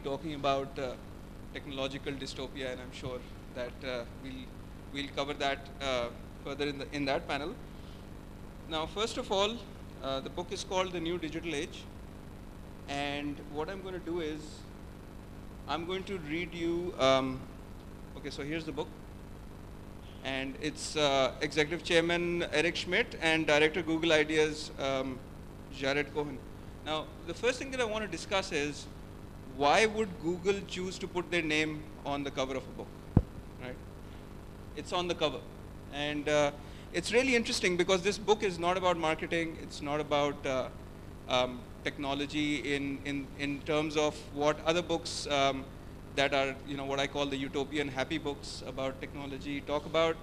talking about technological dystopia, and I'm sure that we'll cover that further in that panel. Now, first of all, the book is called The New Digital Age, and what I'm going to do is I'm going to read you. Okay, so here's the book, and it's Executive Chairman Eric Schmidt and Director Google Ideas Jared Cohen. Now, the first thing that I want to discuss is why would Google choose to put their name on the cover of a book, right? It's on the cover. And it's really interesting because this book is not about marketing. It's not about technology in terms of what other books that are, what I call the utopian happy books about technology talk about,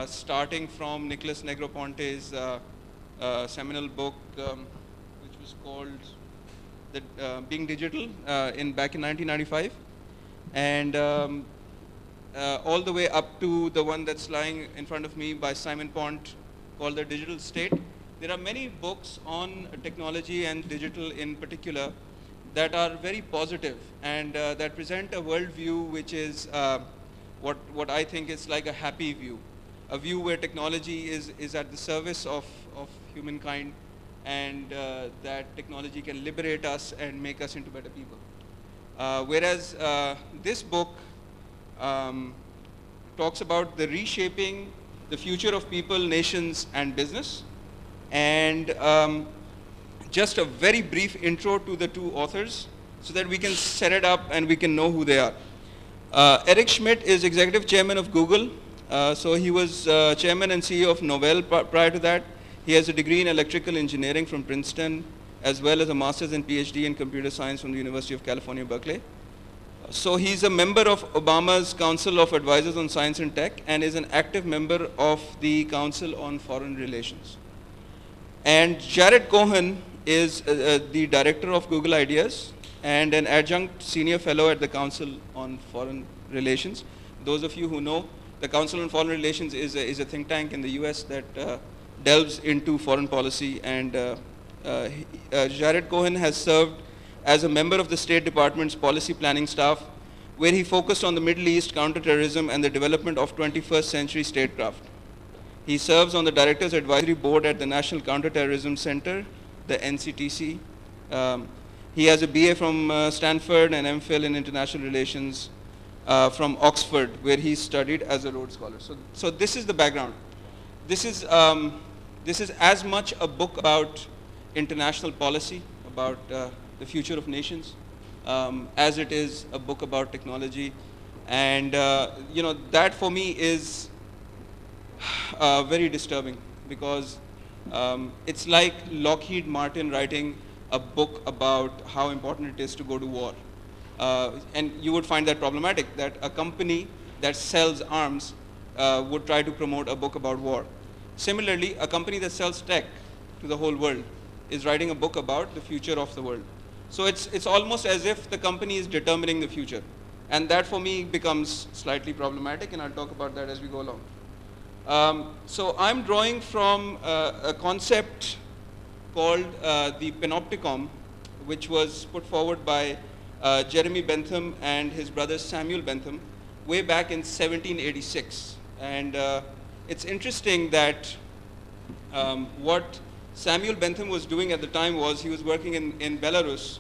starting from Nicholas Negroponte's seminal book, which was called Being Digital back in 1995, and all the way up to the one that's lying in front of me by Simon Pont called The Digital State. There are many books on technology and digital in particular that are very positive and that present a worldview which is what I think is like a happy view, a view where technology is at the service of humankind, and that technology can liberate us and make us into better people. Whereas this book talks about the reshaping the future of people, nations, and business. And just a very brief intro to the two authors so that we can set it up and we can know who they are. Eric Schmidt is Executive Chairman of Google. So he was Chairman and CEO of Novell prior to that. He has a degree in electrical engineering from Princeton, as well as a master's and PhD in computer science from the University of California, Berkeley. So he's a member of Obama's Council of Advisors on Science and Tech and is an active member of the Council on Foreign Relations. And Jared Cohen is the director of Google Ideas and an adjunct senior fellow at the Council on Foreign Relations. Those of you who know, the Council on Foreign Relations is a think tank in the US that delves into foreign policy, and Jared Cohen has served as a member of the State Department's policy planning staff, where he focused on the Middle East, counterterrorism, and the development of 21st century statecraft. He serves on the Directors Advisory Board at the National Counterterrorism Center, the NCTC. He has a BA from Stanford and MPhil in International Relations from Oxford, where he studied as a Rhodes Scholar. So this is the background. This is as much a book about international policy, about the future of nations, as it is a book about technology. And that for me is very disturbing, because it's like Lockheed Martin writing a book about how important it is to go to war. And you would find that problematic, that a company that sells arms would try to promote a book about war. Similarly, a company that sells tech to the whole world is writing a book about the future of the world. So it's almost as if the company is determining the future. And that for me becomes slightly problematic, and I'll talk about that as we go along. So I'm drawing from a concept called the panopticon, which was put forward by Jeremy Bentham and his brother Samuel Bentham way back in 1786. And it's interesting that what Samuel Bentham was doing at the time was he was working in Belarus,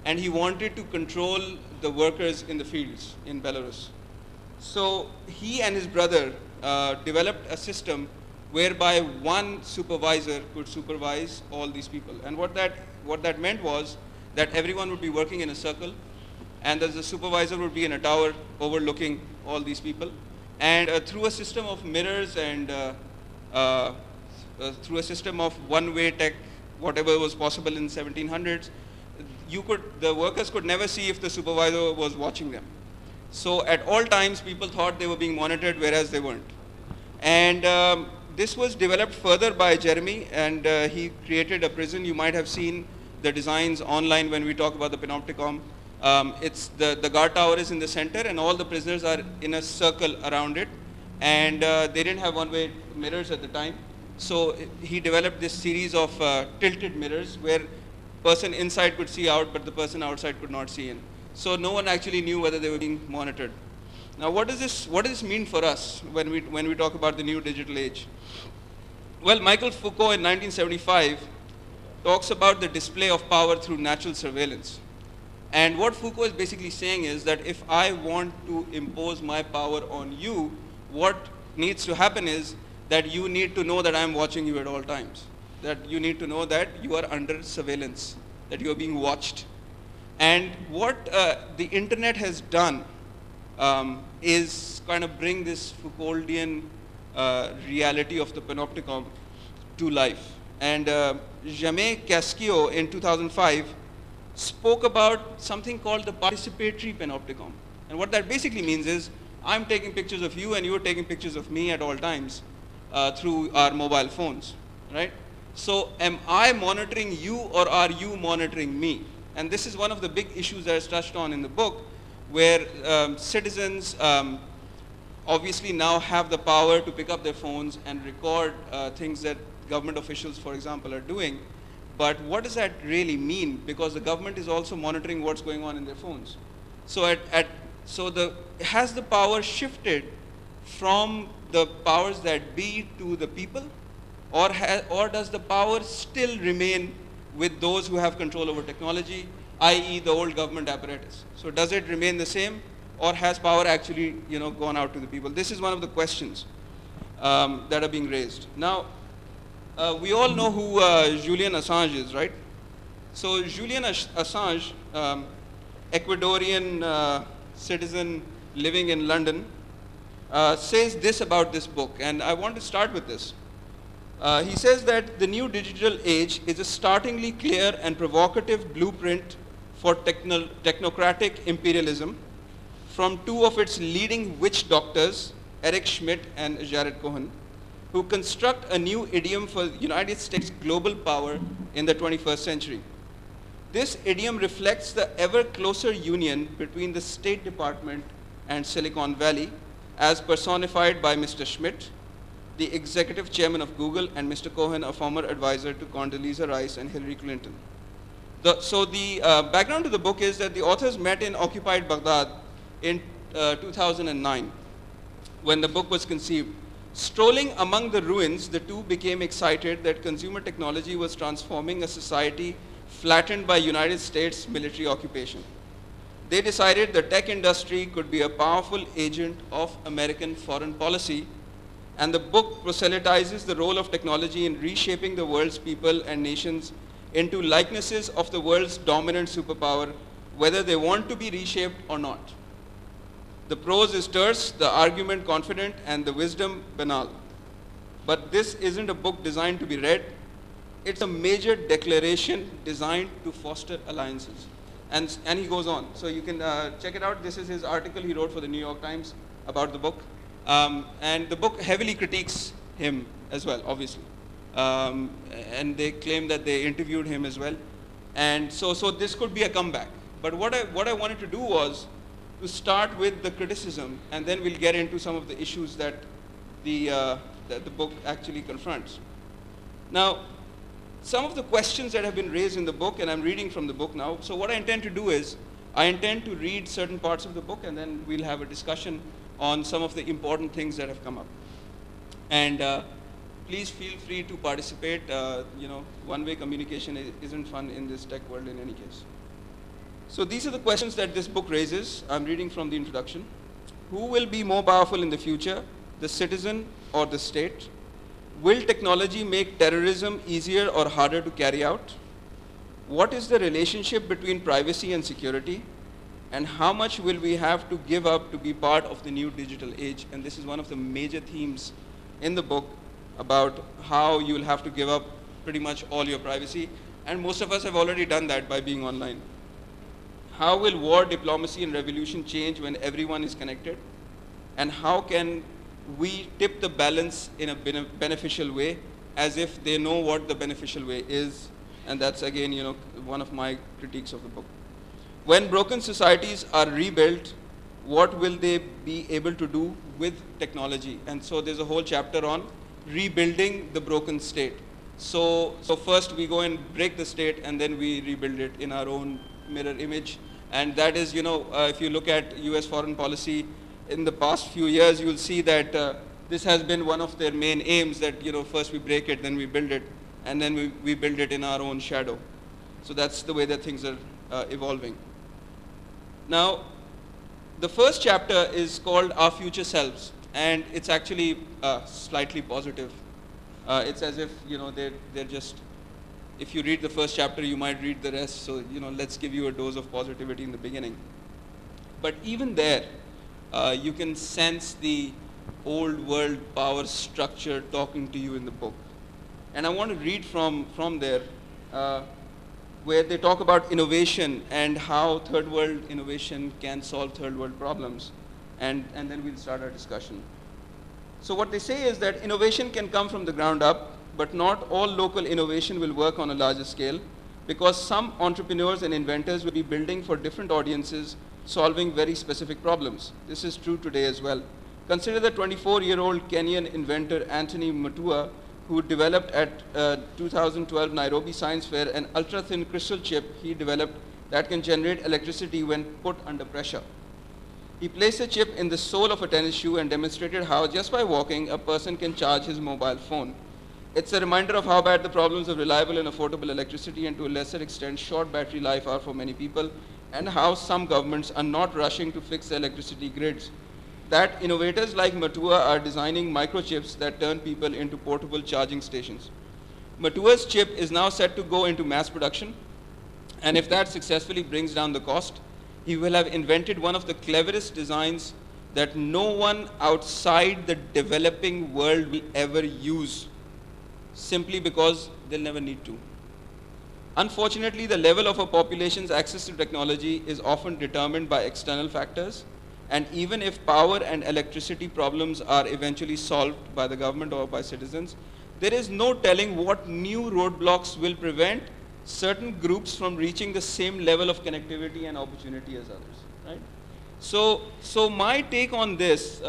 and he wanted to control the workers in the fields in Belarus. So he and his brother developed a system whereby one supervisor could supervise all these people. And what that meant was that everyone would be working in a circle, and the supervisor would be in a tower overlooking all these people. And through a system of mirrors and through a system of one-way tech, whatever was possible in 1700s, the workers could never see if the supervisor was watching them. So at all times, people thought they were being monitored, whereas they weren't. And this was developed further by Jeremy, and he created a prison. You might have seen the designs online when we talk about the panopticon. It's the guard tower is in the center, and all the prisoners are in a circle around it. And they didn't have one-way mirrors at the time. So he developed this series of tilted mirrors where person inside could see out, but the person outside could not see in. So no one actually knew whether they were being monitored. Now what does this mean for us when we talk about the new digital age? Well, Michael Foucault in 1975 talks about the display of power through natural surveillance. And what Foucault is basically saying is that if I want to impose my power on you, what needs to happen is that you need to know that I'm watching you at all times. That you need to know that you are under surveillance, that you are being watched. And what the internet has done is kind of bring this Foucauldian reality of the panopticon to life. And Jaime Casquillo in 2005 spoke about something called the participatory panopticon. And what that basically means is I'm taking pictures of you and you're taking pictures of me at all times through our mobile phones, right? So am I monitoring you or are you monitoring me? And this is one of the big issues that is touched on in the book, where citizens obviously now have the power to pick up their phones and record things that government officials, for example, are doing. But what does that really mean? Because the government is also monitoring what's going on in their phones. So has the power shifted from the powers that be to the people, or does the power still remain with those who have control over technology, i.e. the old government apparatus? So does it remain the same, or has power actually gone out to the people? This is one of the questions that are being raised. Now, we all know who Julian Assange is, right? So Julian Assange, Ecuadorian citizen living in London, says this about this book, and I want to start with this. He says that the new digital age is a startlingly clear and provocative blueprint for technocratic imperialism from two of its leading witch doctors, Eric Schmidt and Jared Cohen, who construct a new idiom for the United States' global power in the 21st century. This idiom reflects the ever closer union between the State Department and Silicon Valley, as personified by Mr. Schmidt, the executive chairman of Google, and Mr. Cohen, a former advisor to Condoleezza Rice and Hillary Clinton. So the background to the book is that the authors met in occupied Baghdad in 2009 when the book was conceived. Strolling among the ruins, the two became excited that consumer technology was transforming a society flattened by United States military occupation. They decided the tech industry could be a powerful agent of American foreign policy, and the book proselytizes the role of technology in reshaping the world's people and nations into likenesses of the world's dominant superpower, whether they want to be reshaped or not. The prose is terse, the argument confident, and the wisdom banal. But this isn't a book designed to be read. It's a major declaration designed to foster alliances. And he goes on. So you can check it out. This is his article he wrote for the New York Times about the book. And the book heavily critiques him as well, obviously. And they claim that they interviewed him as well. And so this could be a comeback. But what I wanted to do was to start with the criticism, and then we'll get into some of the issues that the book actually confronts. Now, some of the questions that have been raised in the book, and I'm reading from the book now. So what I intend to do is, I intend to read certain parts of the book, and then we'll have a discussion on some of the important things that have come up. And please feel free to participate. One-way communication isn't fun in this tech world in any case. So these are the questions that this book raises. I'm reading from the introduction. Who will be more powerful in the future, the citizen or the state? Will technology make terrorism easier or harder to carry out? What is the relationship between privacy and security? And how much will we have to give up to be part of the new digital age? And this is one of the major themes in the book about how you will have to give up pretty much all your privacy. And most of us have already done that by being online. How will war, diplomacy, and revolution change when everyone is connected? And how can we tip the balance in a beneficial way, as if they know what the beneficial way is? And that's, again, one of my critiques of the book. When broken societies are rebuilt, what will they be able to do with technology? And so there's a whole chapter on rebuilding the broken state. So first we go and break the state, and then we rebuild it in our own mirror image. And that is, if you look at US foreign policy in the past few years, you'll see that this has been one of their main aims, that first we break it, then we build it, and then we build it in our own shadow. So that's the way that things are evolving. Now, the first chapter is called Our Future Selves, and it's actually slightly positive. It's as if they're just, if you read the first chapter, you might read the rest. So let's give you a dose of positivity in the beginning. But even there, you can sense the old world power structure talking to you in the book. And I want to read from there, where they talk about innovation and how third world innovation can solve third world problems. And then we'll start our discussion. So what they say is that innovation can come from the ground up, but not all local innovation will work on a larger scale, because some entrepreneurs and inventors will be building for different audiences, solving very specific problems. This is true today as well. Consider the 24-year-old Kenyan inventor Anthony Mutua, who developed at 2012 Nairobi Science Fair an ultra-thin crystal chip he developed that can generate electricity when put under pressure. He placed the chip in the sole of a tennis shoe and demonstrated how, just by walking, a person can charge his mobile phone. It's a reminder of how bad the problems of reliable and affordable electricity, and to a lesser extent short battery life, are for many people, and how some governments are not rushing to fix the electricity grids. That innovators like Mutua are designing microchips that turn people into portable charging stations. Mutua's chip is now set to go into mass production, and if that successfully brings down the cost, he will have invented one of the cleverest designs that no one outside the developing world will ever use, simply because they'll never need to. Unfortunately, the level of a population's access to technology is often determined by external factors, and even if power and electricity problems are eventually solved by the government or by citizens, there is no telling what new roadblocks will prevent certain groups from reaching the same level of connectivity and opportunity as others, right? So my take on this,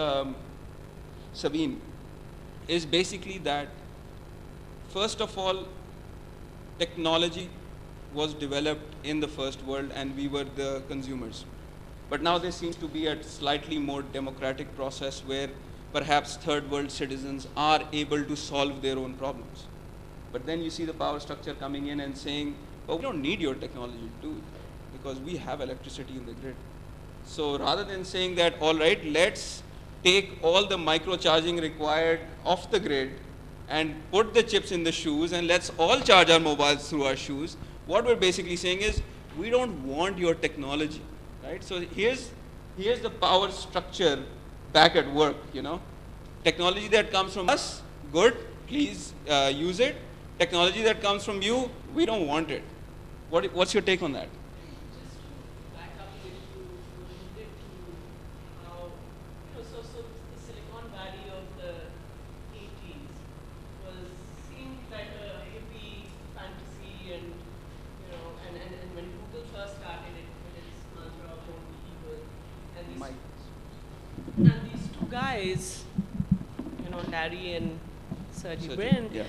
Sabine, is basically that, first of all, technology was developed in the first world and we were the consumers. But now there seems to be a slightly more democratic process where perhaps third world citizens are able to solve their own problems. But then you see the power structure coming in and saying, well, we don't need your technology to do it because we have electricity in the grid. So rather than saying that, all right, let's take all the micro-charging required off the grid and put the chips in the shoes and let's all charge our mobiles through our shoes, what we're basically saying is, we don't want your technology, right? So here's the power structure back at work, Technology that comes from us, good, please use it. Technology that comes from you, we don't want it. What's your take on that? Just to back up a little bit to how, so the Silicon Valley of the 80s seemed like a hippie fantasy, and and when Google first started it with its mantra of don't be evil, and these two guys, Larry and Sergey Brin, yeah.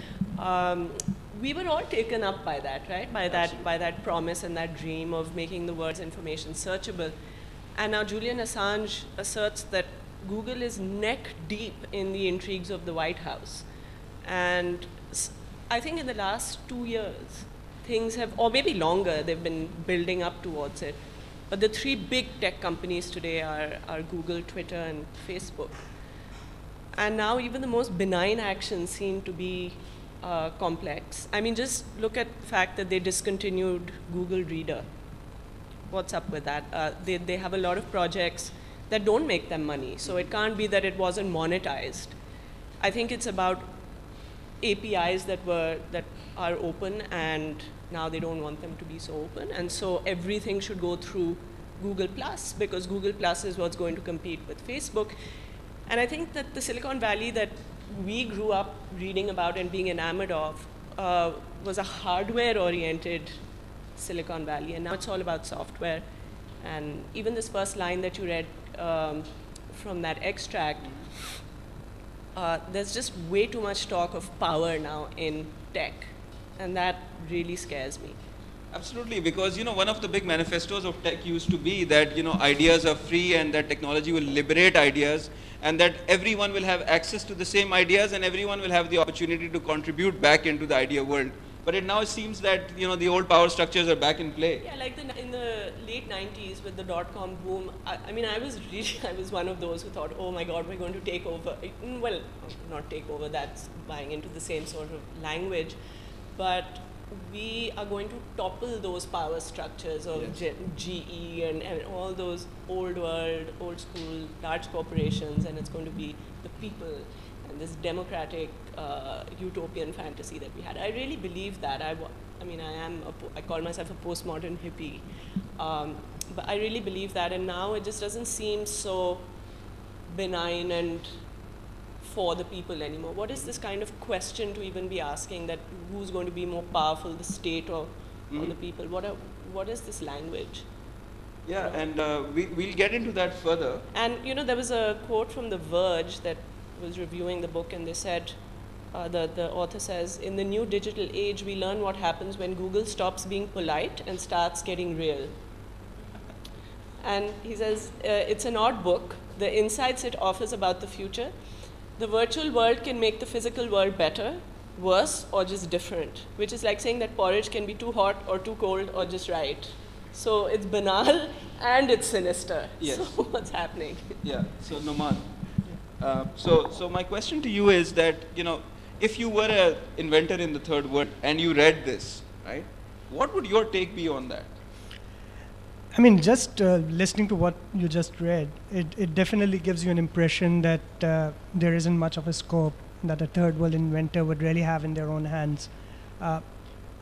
We were all taken up by that, right? By that promise and that dream of making the world's information searchable. And now Julian Assange asserts that Google is neck deep in the intrigues of the White House. And I think in the last 2 years, things have, or maybe longer, they've been building up towards it. But the three big tech companies today are Google, Twitter, and Facebook. And now even the most benign actions seem to be complex. I mean, just look at the fact that they discontinued Google Reader. What's up with that? They have a lot of projects that don't make them money, so it can't be that it wasn't monetized. I think it's about APIs that are open, and now they don't want them to be so open, and so everything should go through Google Plus, because Google Plus is what's going to compete with Facebook. And I think that the Silicon Valley that we grew up reading about and being enamored of was a hardware-oriented Silicon Valley, and now it's all about software. And even this first line that you read from that extract, there's just way too much talk of power now in tech, and that really scares me. Absolutely, because one of the big manifestos of tech used to be that ideas are free and that technology will liberate ideas and that everyone will have access to the same ideas and everyone will have the opportunity to contribute back into the idea world. But it now seems that the old power structures are back in play. Yeah, like in the late 90s with the dot-com boom, I mean, I was one of those who thought, oh my God, we're going to take over. Well, not take over, that's buying into the same sort of language, but we are going to topple those power structures of Yes. GE and all those old world, old school, large corporations, and it's going to be the people and this democratic utopian fantasy that we had. I really believe that. I mean, I call myself a postmodern hippie, but I really believe that, and now it just doesn't seem so benign and for the people anymore. What is this kind of question to even be asking, that who's going to be more powerful, the state or the people? What is this language? Yeah, and we'll get into that further. And there was a quote from The Verge that was reviewing the book, and they said, the author says, in the new digital age, we learn what happens when Google stops being polite and starts getting real. And he says, it's an odd book. The insights it offers about the future. The virtual world can make the physical world better, worse, or just different, which is like saying that porridge can be too hot or too cold or just right. So it's banal and it's sinister. Yes. So what's happening? Yeah, so Noman. So my question to you is that, if you were an inventor in the third world and you read this, right, what would your take be on that? I mean, just listening to what you just read, it definitely gives you an impression that there isn't much of a scope that a third world inventor would really have in their own hands.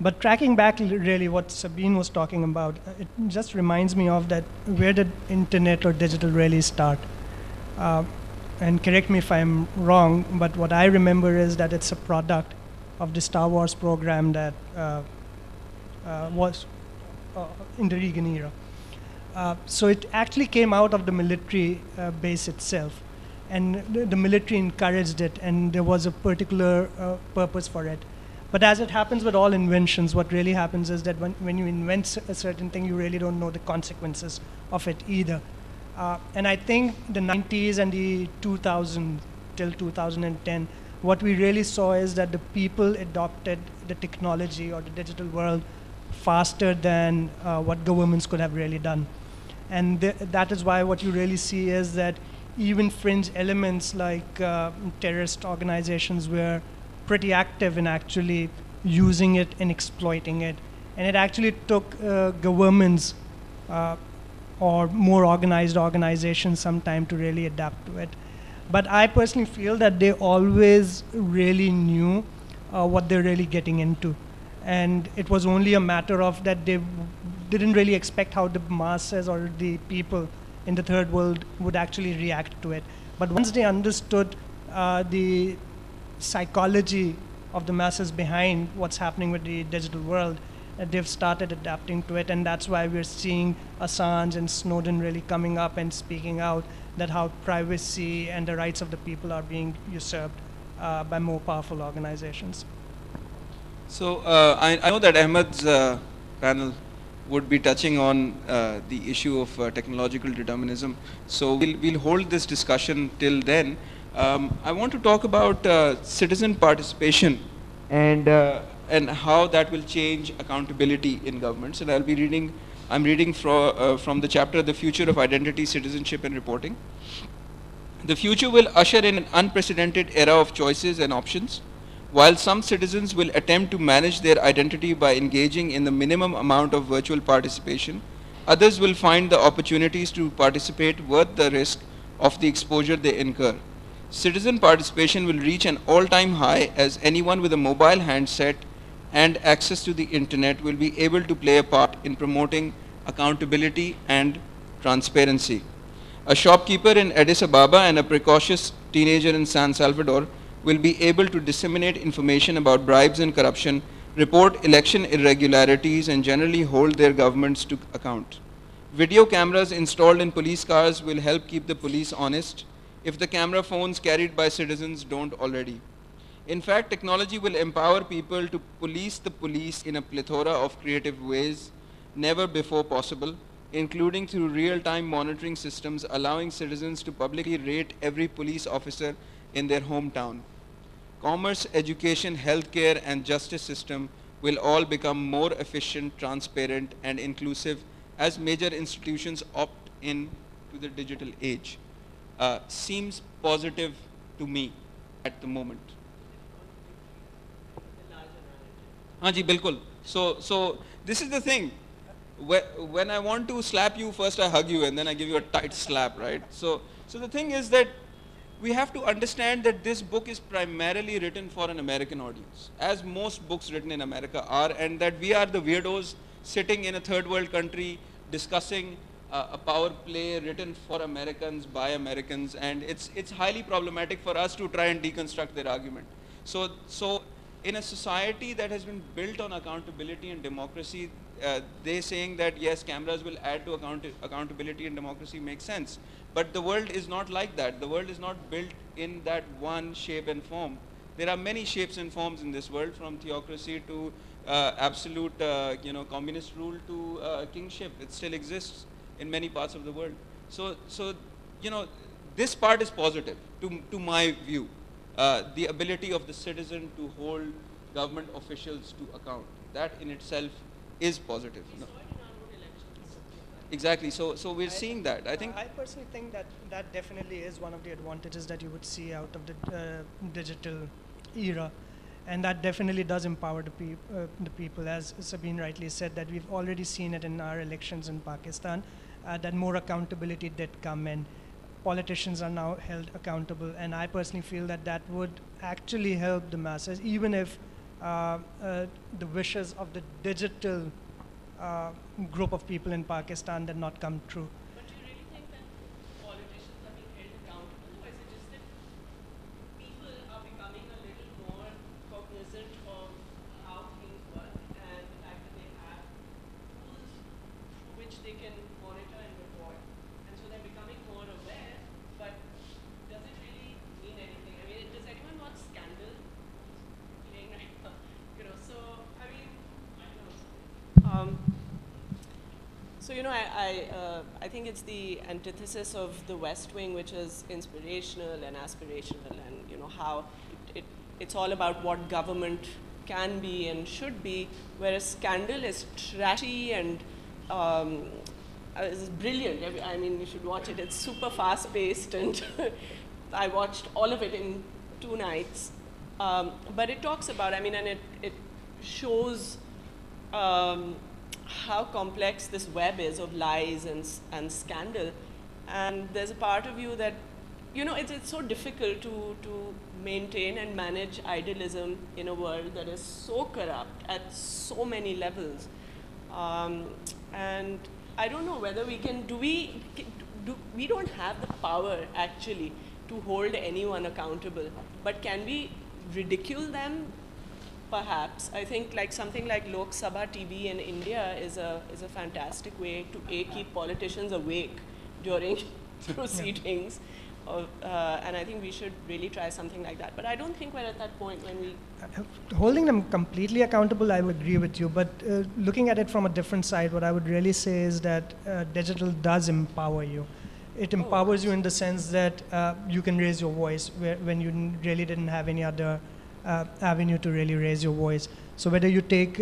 But tracking back really what Sabine was talking about, it just reminds me of that, where did internet or digital really start? And correct me if I'm wrong, but what I remember is that it's a product of the Star Wars program that was in the Reagan era. So it actually came out of the military base itself, and the military encouraged it, and there was a particular purpose for it. But as it happens with all inventions, what really happens is that when you invent a certain thing, you really don't know the consequences of it either. And I think the 90s and the 2000s till 2010, what we really saw is that the people adopted the technology or the digital world faster than what governments could have really done. And that is why what you really see is that even fringe elements like terrorist organizations were pretty active in actually using it and exploiting it. And it actually took governments or more organized organizations some time to really adapt to it. But I personally feel that they always really knew what they're really getting into. And it was only a matter of that they didn't really expect how the masses or the people in the third world would actually react to it. But once they understood the psychology of the masses behind what's happening with the digital world, they've started adapting to it, and that's why we're seeing Assange and Snowden really coming up and speaking out that how privacy and the rights of the people are being usurped by more powerful organizations. So I know that Ahmed's panel would be touching on the issue of technological determinism. So we'll hold this discussion till then. I want to talk about citizen participation and how that will change accountability in governments. And I'm reading from the chapter, The Future of Identity, Citizenship and Reporting. The future will usher in an unprecedented era of choices and options. While some citizens will attempt to manage their identity by engaging in the minimum amount of virtual participation, others will find the opportunities to participate worth the risk of the exposure they incur. Citizen participation will reach an all-time high as anyone with a mobile handset and access to the internet will be able to play a part in promoting accountability and transparency. A shopkeeper in Addis Ababa and a precocious teenager in San Salvador will be able to disseminate information about bribes and corruption, report election irregularities, and generally hold their governments to account. Video cameras installed in police cars will help keep the police honest if the camera phones carried by citizens don't already. In fact, technology will empower people to police the police in a plethora of creative ways never before possible, including through real-time monitoring systems allowing citizens to publicly rate every police officer in their hometown. Commerce, education, healthcare, and justice system will all become more efficient, transparent, and inclusive as major institutions opt in to the digital age. Seems positive to me at the moment. The larger narrative. हाँ जी बिल्कुल. So this is the thing. When I want to slap you, first I hug you and then I give you a tight slap, right? So the thing is that we have to understand that this book is primarily written for an American audience, as most books written in America are, and that we are the weirdos sitting in a third world country discussing a power play written for Americans by Americans, and it's highly problematic for us to try and deconstruct their argument. So in a society that has been built on accountability and democracy, they saying that yes, cameras will add to accountability and democracy makes sense. But the world is not like that. The world is not built in that one shape and form. There are many shapes and forms in this world, from theocracy to absolute communist rule to kingship. It still exists in many parts of the world. So this part is positive to my view. The ability of the citizen to hold government officials to account. That in itself is positive. We saw it in our own elections. Exactly. So we're seeing that. I think. I personally think that that definitely is one of the advantages that you would see out of the digital era, and that definitely does empower the people. As Sabine rightly said, that we've already seen it in our elections in Pakistan, that more accountability did come in. Politicians are now held accountable, and I personally feel that that would actually help the masses, even if the wishes of the digital group of people in Pakistan did not come true. But do you really think that politicians are being held accountable, or is it just that people are becoming a little more cognizant of how things work and the fact that they have tools through which they can monitor and report, and so they're becoming more aware, but does it really mean anything? I mean, does anyone want scandal playing right now? So, I mean, I don't know. So I think it's the antithesis of the West Wing, which is inspirational and aspirational, and how it's all about what government can be and should be, whereas Scandal is trashy and it's brilliant. I mean, you should watch it. It's super fast-paced, and I watched all of it in 2 nights. But it talks about, and it shows how complex this web is of lies and scandal. And there's a part of you that, it's so difficult to maintain and manage idealism in a world that is so corrupt at so many levels. And I don't know whether we can, we don't have the power actually to hold anyone accountable, but can we ridicule them? Perhaps. I think something like Lok Sabha TV in India is a fantastic way to keep politicians awake during proceedings, and I think we should really try something like that. But I don't think we're at that point when we... Holding them completely accountable, I would agree with you, but looking at it from a different side, what I would really say is that digital does empower you. It empowers you in the sense that you can raise your voice when you really didn't have any other avenue to really raise your voice. So whether you take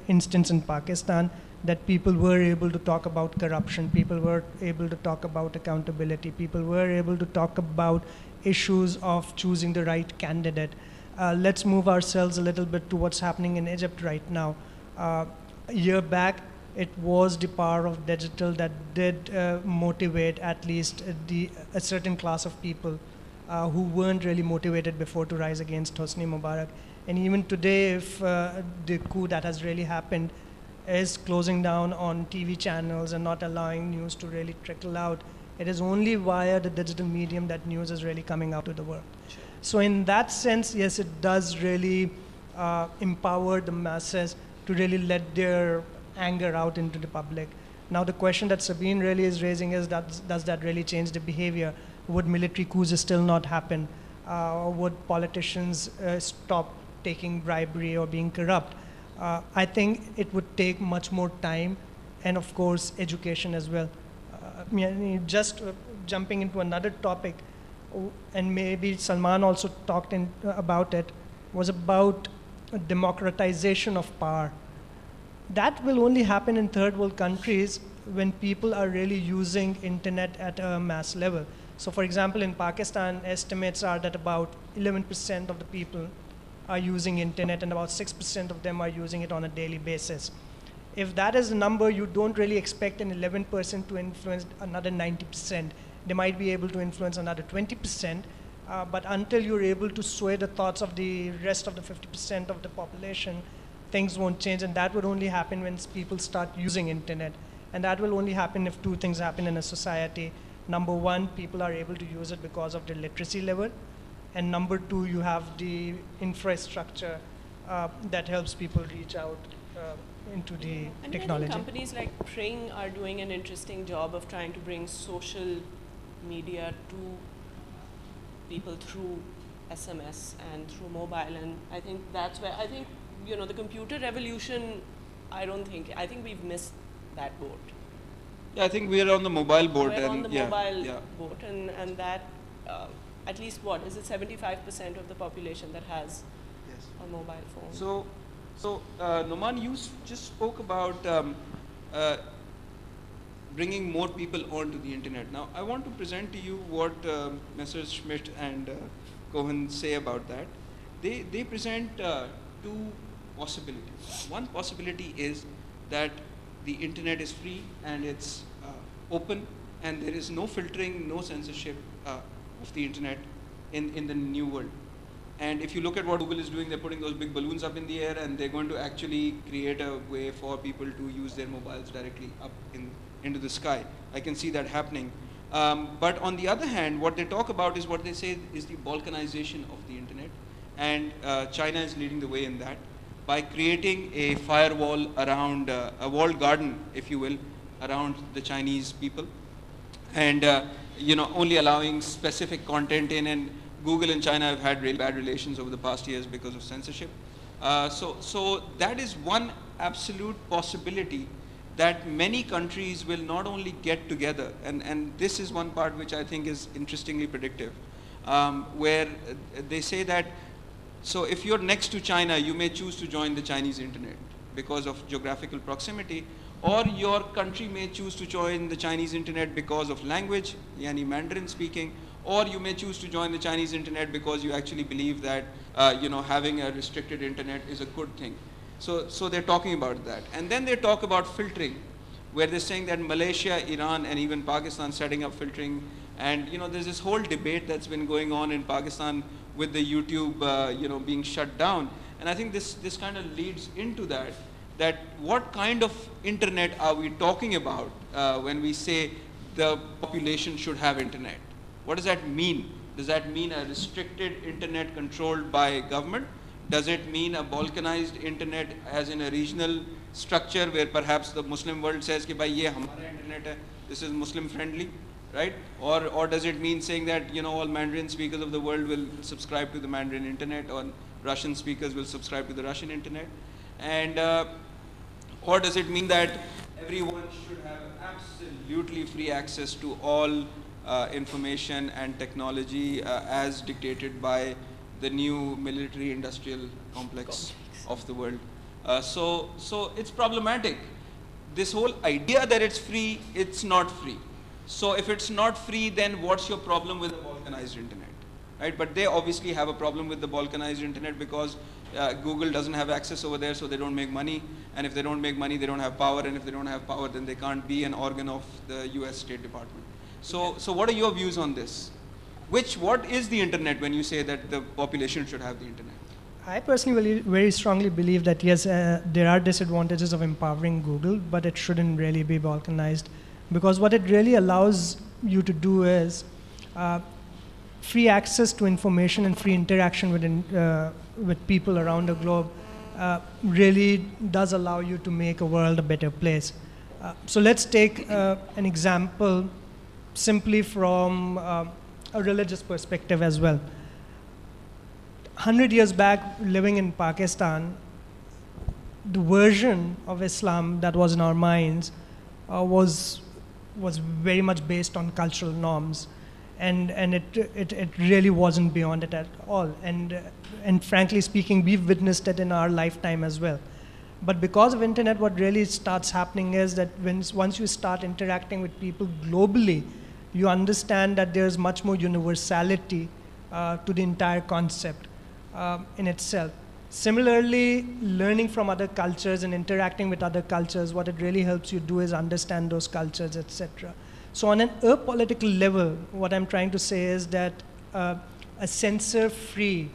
instance in Pakistan, that people were able to talk about corruption, people were able to talk about accountability, people were able to talk about issues of choosing the right candidate. Let's move ourselves a little bit to what's happening in Egypt right now. A year back, it was the power of digital that did motivate at least a certain class of people who weren't really motivated before to rise against Hosni Mubarak. And even today, if the coup that has really happened is closing down on TV channels and not allowing news to really trickle out, it is only via the digital medium that news is really coming out to the world. Sure. So in that sense, yes, it does really empower the masses to really let their anger out into the public. Now the question that Sabine really is raising is, does that really change the behavior? Would military coups still not happen? would politicians stop taking bribery or being corrupt? I think it would take much more time, and of course education as well. Just jumping into another topic, and maybe Salman also talked about it, was about democratization of power. That will only happen in third world countries when people are really using internet at a mass level. So for example, in Pakistan, estimates are that about 11% of the people are using internet, and about 6% of them are using it on a daily basis. If that is the number, you don't really expect an 11% to influence another 90%. They might be able to influence another 20%, but until you're able to sway the thoughts of the rest of the 50% of the population, things won't change, and that would only happen when people start using internet. And that will only happen if two things happen in a society. Number one, people are able to use it because of their literacy level. And number two, you have the infrastructure that helps people reach out into the and technology. I think companies like Pring are doing an interesting job of trying to bring social media to people through SMS and through mobile, and I think that's where, I think, the computer revolution, I think we've missed that boat. Yeah, I think we're on the mobile boat. We're on the mobile yeah. boat, and that, at least what, is it 75% of the population that has Yes. a mobile phone? So Noman, you just spoke about bringing more people onto the internet. Now, I want to present to you what Messrs. Schmidt and Cohen say about that. They present two possibilities. One possibility is that the internet is free and it's open, and there is no filtering, no censorship of the internet in the new world. And if you look at what Google is doing, they're putting those big balloons up in the air, and they're going to actually create a way for people to use their mobiles directly up into the sky. I can see that happening. But on the other hand, what they talk about is what they say is the balkanization of the internet. And China is leading the way in that by creating a firewall around, a walled garden, if you will, around the Chinese people. And only allowing specific content in, and Google and China have had really bad relations over the past years because of censorship. So that is one absolute possibility, that many countries will not only get together, and this is one part which I think is interestingly predictive, where they say that, so if you're next to China, you may choose to join the Chinese internet because of geographical proximity, or your country may choose to join the Chinese internet because of language, yani Mandarin speaking, or you may choose to join the Chinese internet because you actually believe that having a restricted internet is a good thing. So they're talking about that. And then they talk about filtering, where they're saying that Malaysia, Iran, and even Pakistan setting up filtering. And there's this whole debate that's been going on in Pakistan with the YouTube being shut down. And I think this kind of leads into that what kind of internet are we talking about when we say the population should have internet? What does that mean? Does that mean a restricted internet controlled by government? Does it mean a balkanized internet as in a regional structure where perhaps the Muslim world says कि भाई ये हमारा internet है, this is Muslim friendly, right? Or does it mean saying that all Mandarin speakers of the world will subscribe to the Mandarin internet, or Russian speakers will subscribe to the Russian internet? And or does it mean that everyone should have absolutely free access to all information and technology as dictated by the new military industrial complex of the world? So it's problematic. This whole idea that it's free, it's not free. So if it's not free, then what's your problem with the balkanized internet? Right? But they obviously have a problem with the balkanized internet because Google doesn't have access over there, so they don't make money. And if they don't make money, they don't have power. And if they don't have power, then they can't be an organ of the US State Department. So what are your views on this? What is the internet when you say that the population should have the internet? I personally very strongly believe that yes, there are disadvantages of empowering Google, but it shouldn't really be balkanized, because what it really allows you to do is free access to information and free interaction with people around the globe really does allow you to make a world a better place. So let's take an example simply from a religious perspective as well. 100 years back, living in Pakistan, the version of Islam that was in our minds was very much based on cultural norms, and it really wasn't beyond it at all. And frankly speaking, we've witnessed it in our lifetime as well. But because of internet, what really starts happening is that once you start interacting with people globally, you understand that there's much more universality to the entire concept in itself. Similarly, learning from other cultures and interacting with other cultures, what it really helps you do is understand those cultures, etc. So on an apolitical level, what I'm trying to say is that a censor-free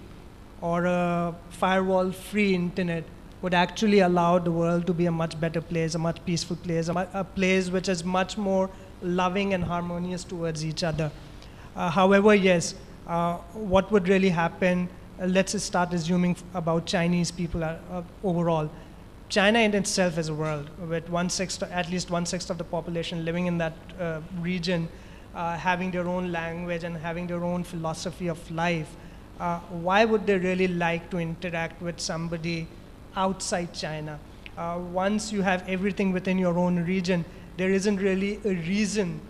or a firewall-free internet would actually allow the world to be a much better place, a much peaceful place, a place which is much more loving and harmonious towards each other. However, yes, what would really happen, let's just start assuming about Chinese people overall. China in itself is a world with at least 1/6 of the population living in that region, having their own language and having their own philosophy of life. Why would they really like to interact with somebody outside China? Once you have everything within your own region, there isn't really a reason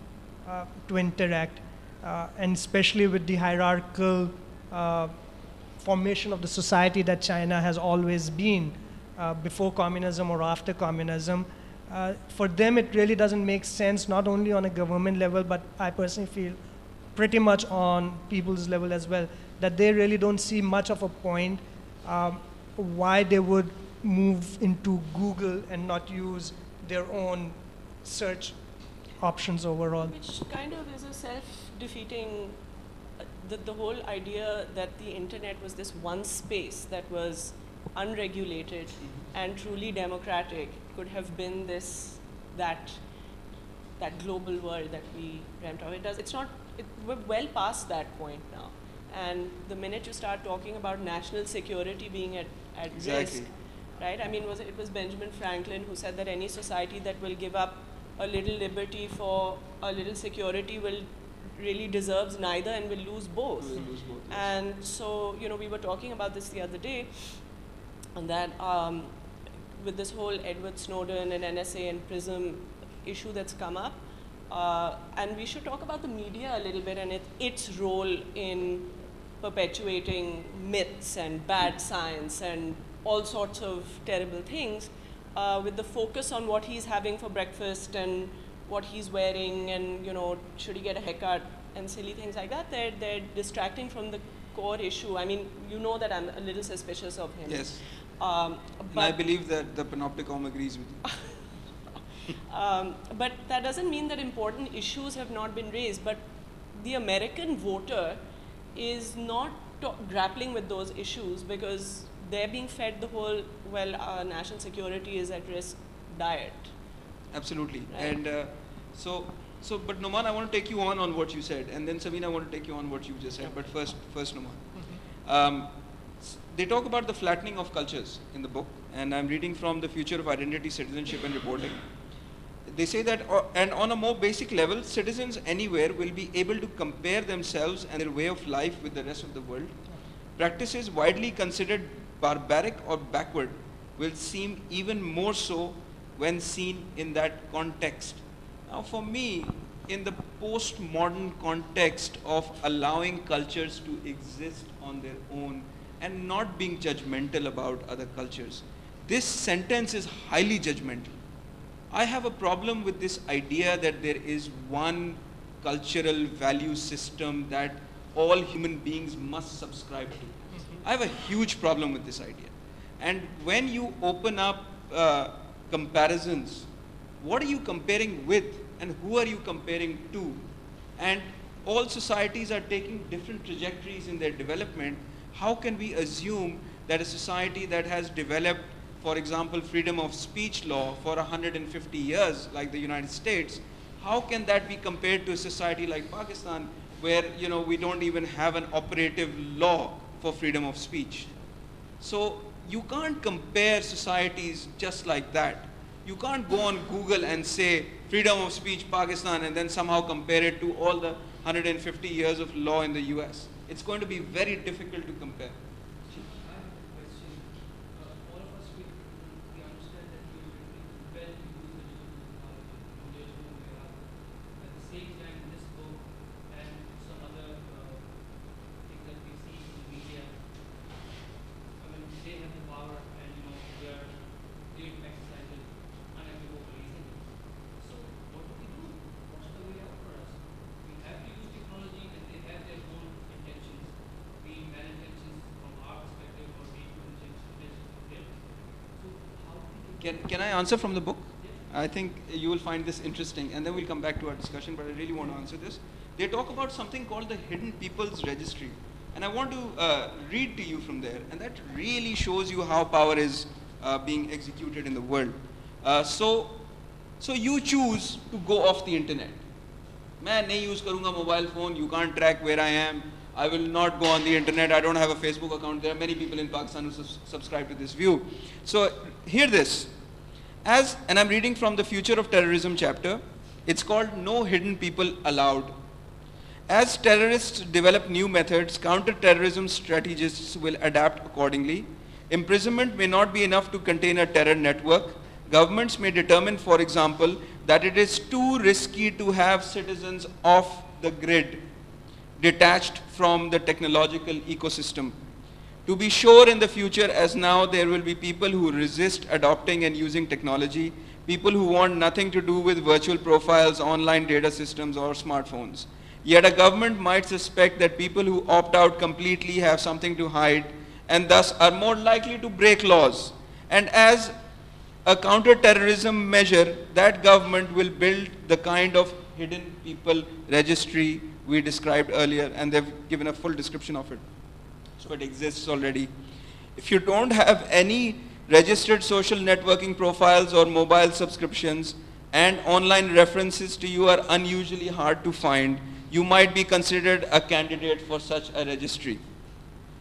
to interact, and especially with the hierarchical formation of the society that China has always been, before communism or after communism. For them, it really doesn't make sense, not only on a government level, but I personally feel pretty much on people's level as well, that they really don't see much of a point why they would move into Google and not use their own search options overall. Which kind of is a self-defeating, the whole idea that the internet was this one space that was unregulated and truly democratic could have been that global world that we dreamt of. We're well past that point now. And the minute you start talking about national security being at Exactly. risk, right? I mean, it was Benjamin Franklin who said that any society that will give up a little liberty for a little security really deserves neither and will lose both. Will lose both, yes. And so, we were talking about this the other day, and that with this whole Edward Snowden and NSA and PRISM issue that's come up, and we should talk about the media a little bit and its role in perpetuating myths and bad science and all sorts of terrible things, with the focus on what he's having for breakfast and what he's wearing and, should he get a haircut and silly things like that. They're distracting from the core issue. I mean, that I'm a little suspicious of him. Yes. But I believe that the Panopticon agrees with you. But that doesn't mean that important issues have not been raised. But the American voter is not grappling with those issues because they're being fed the whole, national security is at risk diet. Absolutely. Right. And but Noman, I want to take you on what you said, and then Sabina, I want to take you on what you just said. But first Noman. They talk about the flattening of cultures in the book, and I'm reading from The Future of Identity, Citizenship and Reporting. They say that, and on a more basic level, citizens anywhere will be able to compare themselves and their way of life with the rest of the world. Practices widely considered barbaric or backward will seem even more so when seen in that context. Now for me, in the postmodern context of allowing cultures to exist on their own and not being judgmental about other cultures, this sentence is highly judgmental. I have a problem with this idea that there is one cultural value system that all human beings must subscribe to. I have a huge problem with this idea. And when you open up comparisons, what are you comparing with and who are you comparing to? And all societies are taking different trajectories in their development. How can we assume that a society that has developed, for example, freedom of speech law for 150 years, like the United States, how can that be compared to a society like Pakistan, where we don't even have an operative law for freedom of speech? So you can't compare societies just like that. You can't go on Google and say freedom of speech Pakistan and then somehow compare it to all the 150 years of law in the US. It's going to be very difficult to compare. Can I answer from the book? I think you will find this interesting, and then we'll come back to our discussion, but I really want to answer this. They talk about something called the Hidden People's Registry. And I want to read to you from there, and that really shows you how power is being executed in the world. So you choose to go off the internet. मैं नहीं use करूँगा mobile phone, you can't track where I am, I will not go on the internet, I don't have a Facebook account. There are many people in Pakistan who subscribe to this view. So hear this, and I'm reading from the Future of Terrorism chapter, it's called No Hidden People Allowed. As terrorists develop new methods, counter-terrorism strategists will adapt accordingly. Imprisonment may not be enough to contain a terror network. Governments may determine, for example, that it is too risky to have citizens off the grid, detached from the technological ecosystem. To be sure, in the future, as now, there will be people who resist adopting and using technology, people who want nothing to do with virtual profiles, online data systems, or smartphones. Yet a government might suspect that people who opt out completely have something to hide and thus are more likely to break laws. And as a counter-terrorism measure, that government will build the kind of hidden people registry we described earlier, and they've given a full description of it. So it exists already. If you don't have any registered social networking profiles or mobile subscriptions, and online references to you are unusually hard to find, you might be considered a candidate for such a registry.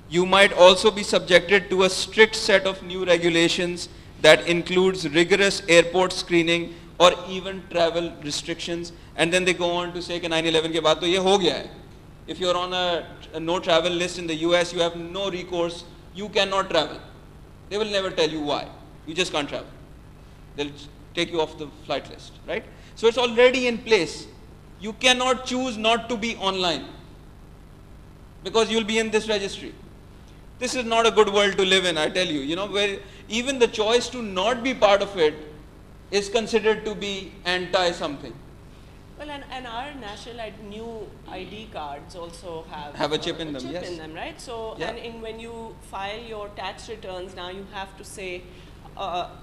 You might also be subjected to a strict set of new regulations that includes rigorous airport screening or even travel restrictions. And then they go on to say कि 9/11 के बाद तो ये हो गया है. If you're on a no travel list in the US, you have no recourse, you cannot travel. They will never tell you why. You just can't travel. They'll take you off the flight list, right? So it's already in place. You cannot choose not to be online because you'll be in this registry. This is not a good world to live in, I tell you. You know, where even the choice to not be part of it is considered to be anti-something. Well, and our new ID cards also have a chip in them, chip yes. in them, right? So, yeah. And when you file your tax returns, now you have to say,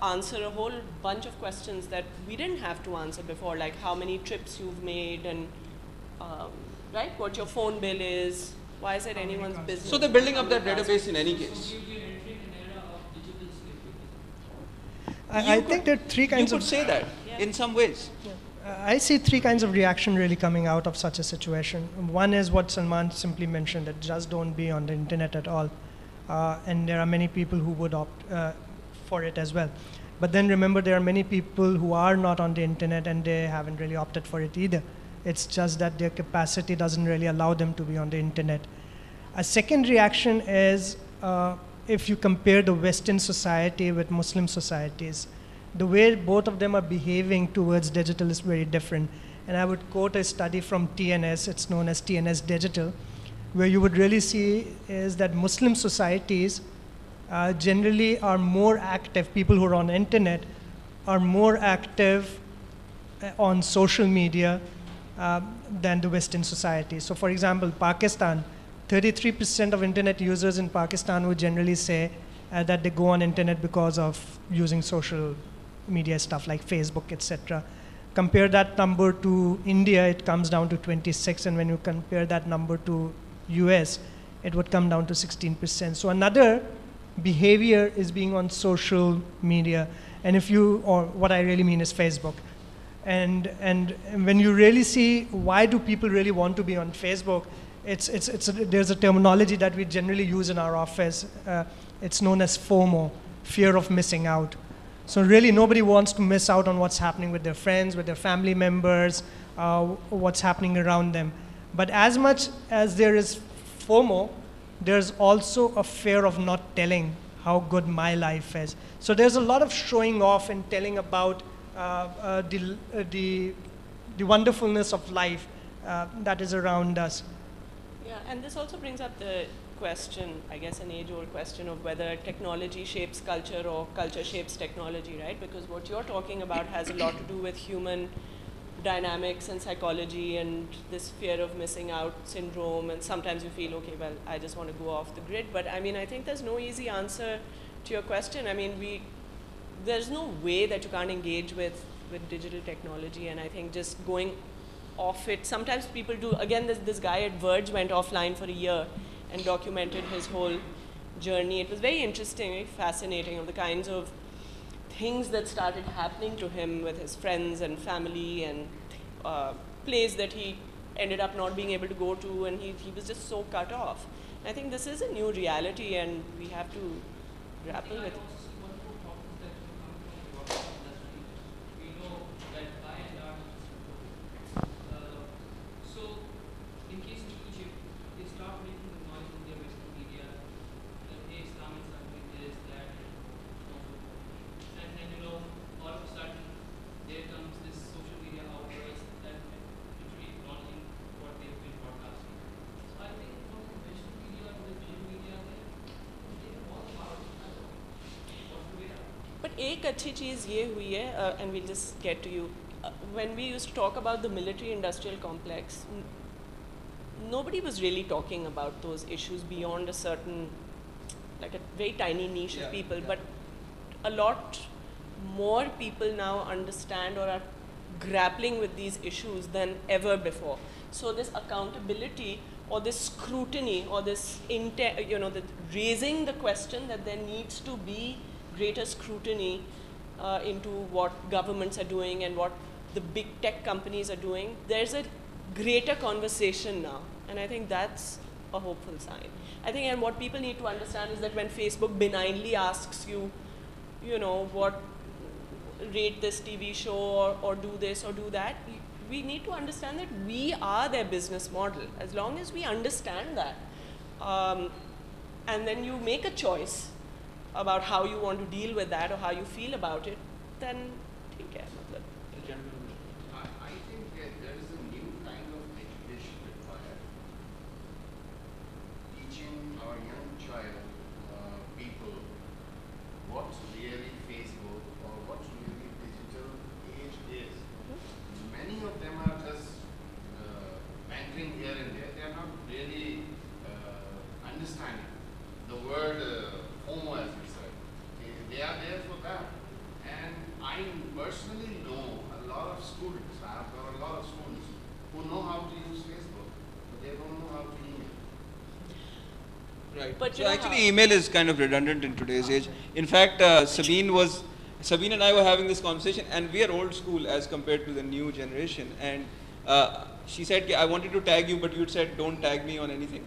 answer a whole bunch of questions that we didn't have to answer before, like how many trips you've made and, right, what your phone bill is, why is it anyone's business? So they're building up that database in any case. I think there are three kinds of... You of... could say that, in some ways. Yeah. I see three kinds of reaction really coming out of such a situation. One is what Salman simply mentioned, that just don't be on the internet at all. And there are many people who would opt for it as well. But then remember, there are many people who are not on the internet and they haven't really opted for it either. It's just that their capacity doesn't really allow them to be on the internet. A second reaction is if you compare the Western society with Muslim societies, the way both of them are behaving towards digital is very different. And I would quote a study from TNS, it's known as TNS Digital, where you would really see is that Muslim societies generally are more active, people who are on the internet are more active on social media than the Western society. So for example, Pakistan, 33% of internet users in Pakistan would generally say that they go on internet because of using social media stuff like Facebook, etc. Compare that number to India, it comes down to 26, and when you compare that number to US, it would come down to 16%. So another behavior is being on social media, and if you, or what I really mean is Facebook. And when you really see why do people really want to be on Facebook, there's a terminology that we generally use in our office. It's known as FOMO, fear of missing out. So really nobody wants to miss out on what's happening with their friends, with their family members, what's happening around them. But as much as there is FOMO, there's also a fear of not telling how good my life is. So there's a lot of showing off and telling about the wonderfulness of life that is around us. Yeah, and this also brings up the question, I guess an age-old question of whether technology shapes culture or culture shapes technology, right? Because what you're talking about has a lot to do with human dynamics and psychology and this fear of missing out syndrome, and sometimes you feel, okay, well, I just want to go off the grid. But I mean, I think there's no easy answer to your question. I mean, there's no way that you can't engage with digital technology, and I think just going off it, sometimes people do, again, this guy at Verge went offline for a year and documented his whole journey. It was very interesting, very fascinating, of the kinds of things that started happening to him with his friends and family, and plays that he ended up not being able to go to, and he was just so cut off. I think this is a new reality, and we have to grapple with it. एक अच्छी चीज़ ये हुई है, and we'll just get to you. When we used to talk about the military-industrial complex, nobody was really talking about those issues beyond a certain, like a very tiny niche of people. But a lot more people now understand or are grappling with these issues than ever before. So this accountability or this scrutiny or this the raising the question that there needs to be greater scrutiny into what governments are doing and what the big tech companies are doing. There's a greater conversation now, and I think that's a hopeful sign. I think, and what people need to understand is that when Facebook benignly asks you, what, rate this TV show or do this or do that, we need to understand that we are their business model. As long as we understand that, and then you make a choice about how you want to deal with that or how you feel about it, then take care. I think there is a new kind of education required. Teaching our young child, people, what really Facebook or what really digital age is. Many of them are just bantering here and there. They are not really understanding the word homo, as we say. They are there for that. And I personally know a lot of students, I have got a lot of students who know how to use Facebook, but they don't know how to email. Right. But so actually email is kind of redundant in today's age. In fact, Sabine and I were having this conversation, and we are old school as compared to the new generation. And she said, I wanted to tag you, but you said, don't tag me on anything.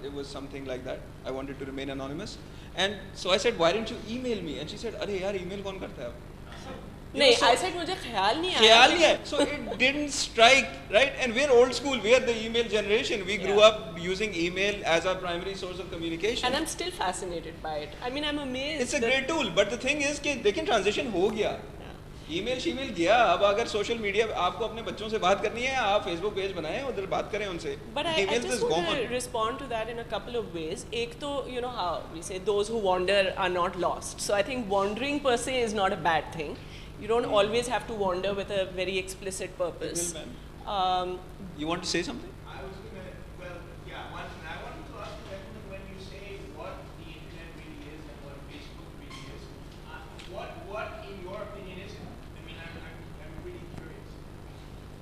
It was something like that. I wanted to remain anonymous. And so I said, why didn't you email me? And she said, अरे यार email कौन करता है? नहीं, I said मुझे ख्याल नहीं आया. So it didn't strike, right? And we're old school. We are the email generation. We grew up using email as our primary source of communication. And I'm still fascinated by it. I mean, I'm amazed. It's a great tool, but the thing is कि लेकिन transition हो गया. Email shemale गया. अब अगर social media आपको अपने बच्चों से बात करनी है, आप फेसबुक पेज बनाएं, उधर बात करें उनसे. But I just want to respond to that in a couple of ways. एक तो, how we say, those who wander are not lost. So I think wandering per se is not a bad thing. You don't always have to wander with a very explicit purpose. You want to say something? I was going to, well, yeah, one thing I wanted to ask you, when you say what the internet really is and what Facebook really is, what in your opinion is it? I mean, I'm really curious.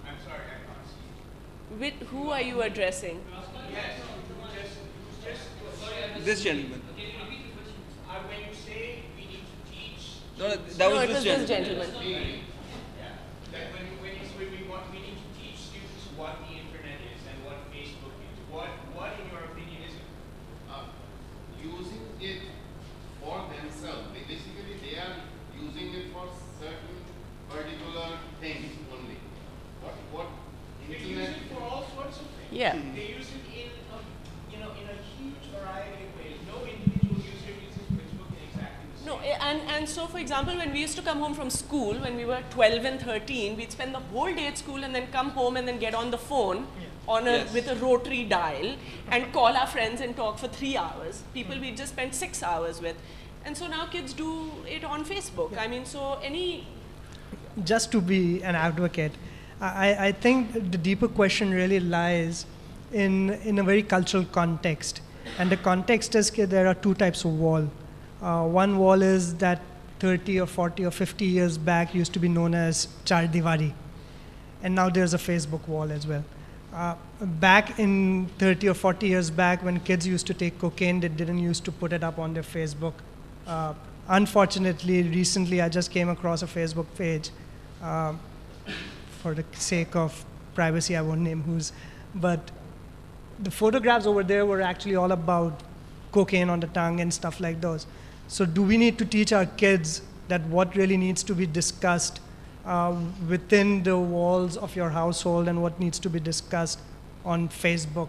I'm sorry, I can't see you. With who are you addressing? Yes, just This gentleman. when you say we need to teach. No, that No, was it was this gentleman. Yeah. That when we need to teach students what the internet is and what Facebook is, what in your opinion is it? Using it for themselves. Basically, they are using it for certain particular things only. What They use it for all sorts of things. Yeah. They use it in a huge variety of ways. No individual user uses Facebook in exactly the same No, way. and so for example, when we used to come home from school, when we were 12 and 13, we'd spend the whole day at school and then come home and then get on the phone with a rotary dial and call our friends and talk for 3 hours. People we just spent 6 hours with. And so now kids do it on Facebook. I mean, so Just to be an advocate, I think the deeper question really lies in a very cultural context. And the context is that there are two types of wall. One wall is that 30 or 40 or 50 years back used to be known as Char Diwari. And now there's a Facebook wall as well. Back in 30 or 40 years back, when kids used to take cocaine, they didn't used to put it up on their Facebook. Unfortunately, recently I just came across a Facebook page. For the sake of privacy, I won't name whose, but the photographs over there were actually all about cocaine on the tongue and stuff like those. So do we need to teach our kids that what really needs to be discussed within the walls of your household and what needs to be discussed on Facebook,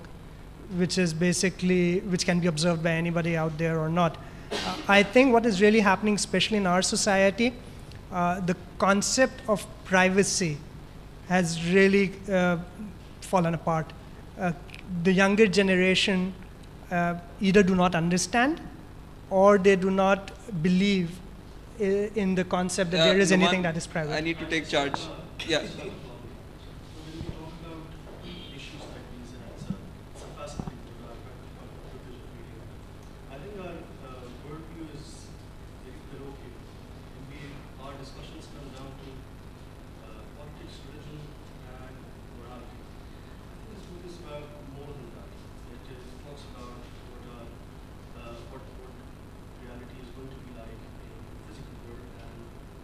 which is basically, which can be observed by anybody out there or not? I think what is really happening, especially in our society, the concept of privacy has really fallen apart. The younger generation either do not understand or they do not believe in the concept that there is anything that is private. I need to take charge. Yeah. When we talk about issues like these, and it's a fascinating privilege of reading. I think our worldview is very parochial. Our discussions come down to politics, religion, and morality. I think this book is about more than that. It talks about what reality is going to be like in physical world and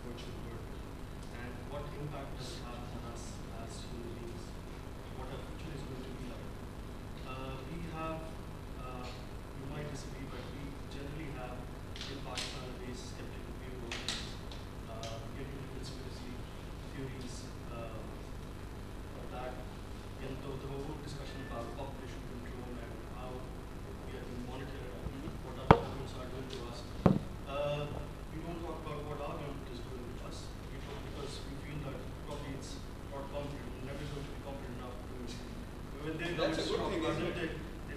virtual world, and what impact does it have on us as human beings, what our future is going to be like. We have, you might disagree, but we generally have in Pakistan a very skeptical view of things. Get into conspiracy theories that, and the whole discussion about population control and how we are being monitored and what our governments are doing to us. We don't talk about what our government is doing with us. We talk because we feel that probably it's not competent, never going to be competent enough to. When they That's a good thing, isn't it?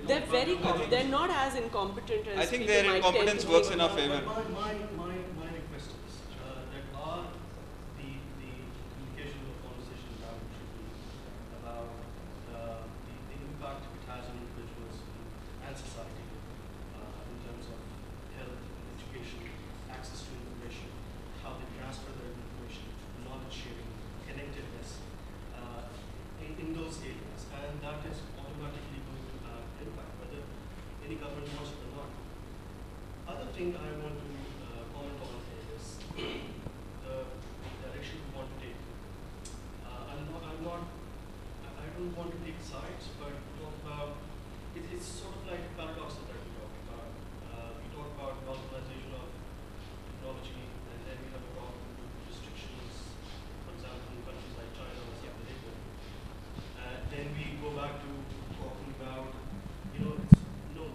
They're very, they're not as incompetent as I think people their might tend incompetence to works think. in our favor. My request is that the communication of conversation around should be about the impact it has on individuals and society in terms of health, education, access to information, how they transfer their information, knowledge sharing, connectedness in those areas, and that is automatically going to have impact, whether any government wants it or not. Other thing I want to comment on is the direction we want to take. I don't want to take sides, but talk about, it's sort of like a paradox that we talk about. We talk about normalization of technology, and then we have a problem with restrictions, for example, in countries like China or South America. Then we go back to talking about, no,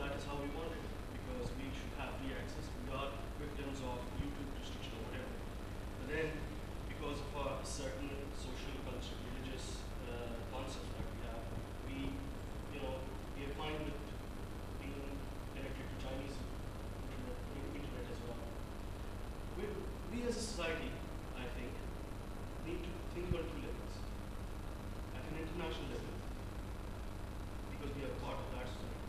that is how we want it, because we should have free access. We are victims of YouTube restriction or whatever. But then, because of a certain social, cultural, religious concepts that we have, we are fine with being connected to Chinese internet as well. We as a society, I think, need to think about two levels. At an international level, because we are part of that society.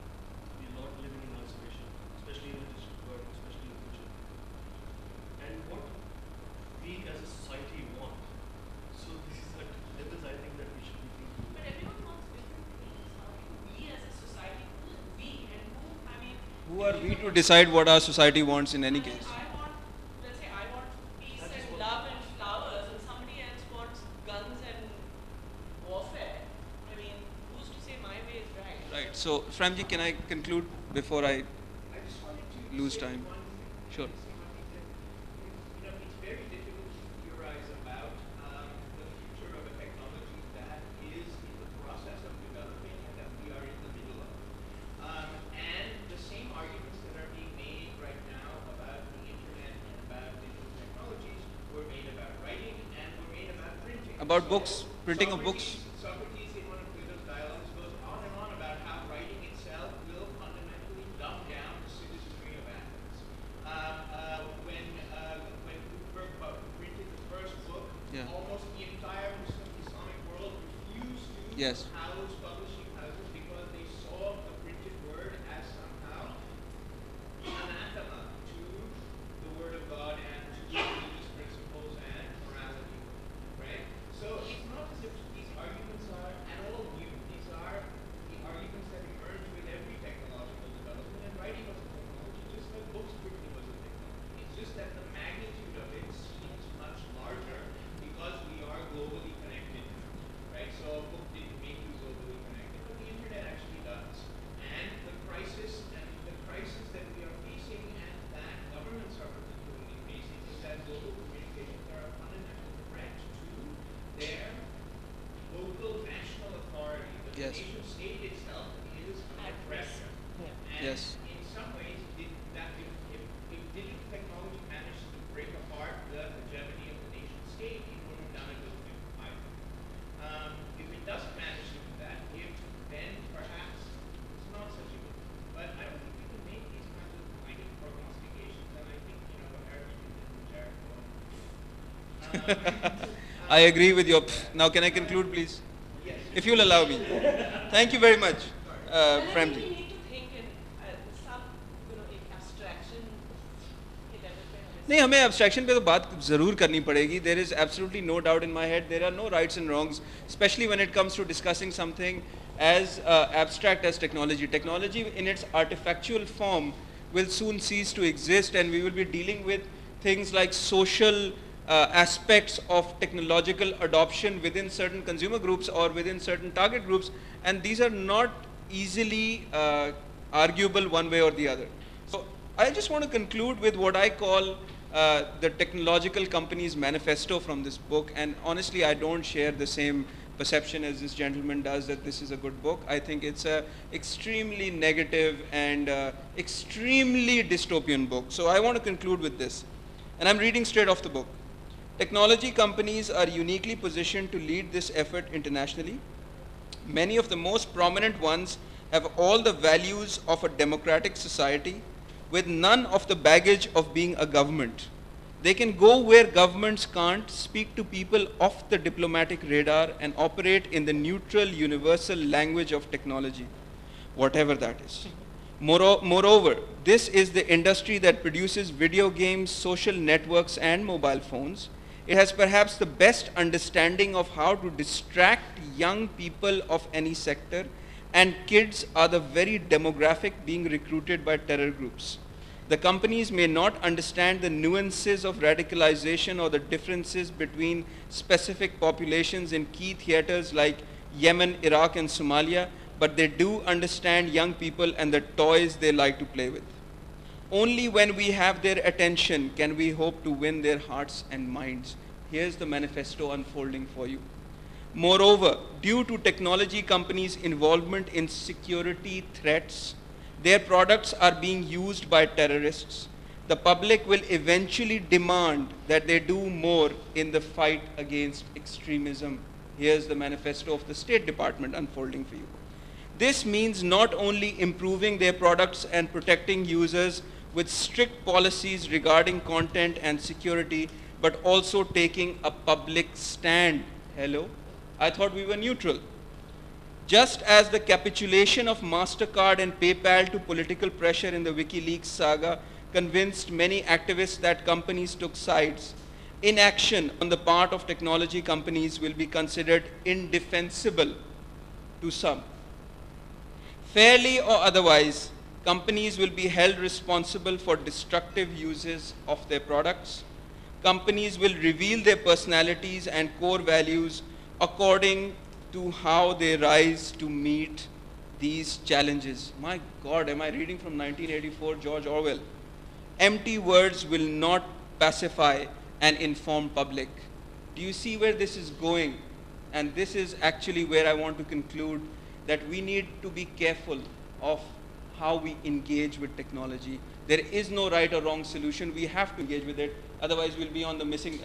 We are not living in isolation, especially in the digital world, especially in the future. And what we as a society want. So these are levels I think that we should be thinking. But everyone wants different things. How can we as a society, who is we and who, I mean. Who are we to decide what our society wants in any case? I want, let's say I want peace That is and what- love and flowers, and somebody else wants guns and warfare. I mean, who's to say my way is right? Right. So, Framji, can I conclude before I I just wanted to lose say time? one thing. Sure. Say one thing that, it's very difficult to theorize about the future of a technology that is in the process of developing and that we are in the middle of. And the same arguments that are being made right now about the internet and about digital technologies were made about writing and were made about printing. About books, printing of books. Socrates in one of Plato's dialogues goes on and on about how writing itself will fundamentally dumb down the citizenry of Athens. When Gutenberg printed the first book, Yeah. almost the entire Muslim Islamic world refused to Yes. house publishing houses because they saw the printed word as somehow anathema to the word of God and to the I agree with your. Now, can I conclude, please? If you'll allow me. Thank you very much, And I think Premji. we need to think in some, in abstraction in development. नहीं, हमें abstraction पे तो बात ज़रूर करनी पड़ेगी. There is absolutely no doubt in my head. There are no rights and wrongs, especially when it comes to discussing something as abstract as technology. Technology in its artifactual form will soon cease to exist, and we will be dealing with things like social aspects of technological adoption within certain consumer groups or within certain target groups, and these are not easily arguable one way or the other. So I just want to conclude with what I call the technological company's manifesto from this book, and honestly I don't share the same perception as this gentleman does that this is a good book. I think it's a extremely negative and extremely dystopian book. So I want to conclude with this, and I'm reading straight off the book. Technology companies are uniquely positioned to lead this effort internationally. Many of the most prominent ones have all the values of a democratic society with none of the baggage of being a government. They can go where governments can't, speak to people off the diplomatic radar, and operate in the neutral universal language of technology, whatever that is. Moreover, this is the industry that produces video games, social networks, and mobile phones. It has perhaps the best understanding of how to distract young people of any sector, and kids are the very demographic being recruited by terror groups. The companies may not understand the nuances of radicalization or the differences between specific populations in key theaters like Yemen, Iraq, and Somalia, but they do understand young people and the toys they like to play with. Only when we have their attention can we hope to win their hearts and minds. Here's the manifesto unfolding for you. Moreover, due to technology companies' involvement in security threats, their products are being used by terrorists. The public will eventually demand that they do more in the fight against extremism. Here's the manifesto of the State Department unfolding for you. This means not only improving their products and protecting users with strict policies regarding content and security, but also taking a public stand. Hello? I thought we were neutral. Just as the capitulation of MasterCard and PayPal to political pressure in the WikiLeaks saga convinced many activists that companies took sides, inaction on the part of technology companies will be considered indefensible to some. Fairly or otherwise, companies will be held responsible for destructive uses of their products. Companies will reveal their personalities and core values according to how they rise to meet these challenges. My God, am I reading from 1984, George Orwell? Empty words will not pacify an informed public. Do you see where this is going? And this is actually where I want to conclude, that we need to be careful of how we engage with technology. There is no right or wrong solution. We have to engage with it. Otherwise, we'll be on the missing,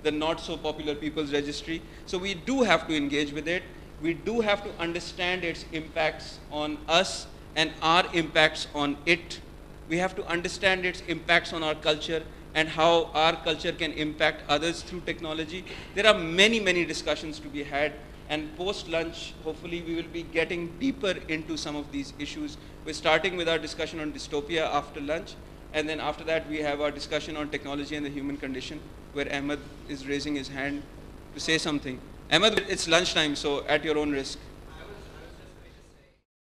the not so popular people's registry. So we do have to engage with it. We do have to understand its impacts on us and our impacts on it. We have to understand its impacts on our culture and how our culture can impact others through technology. There are many, many discussions to be had. And post-lunch, hopefully we will be getting deeper into some of these issues. We're starting with our discussion on dystopia after lunch. And then after that, we have our discussion on technology and the human condition, where Ahmed is raising his hand to say something. Ahmed, it's lunchtime, so at your own risk.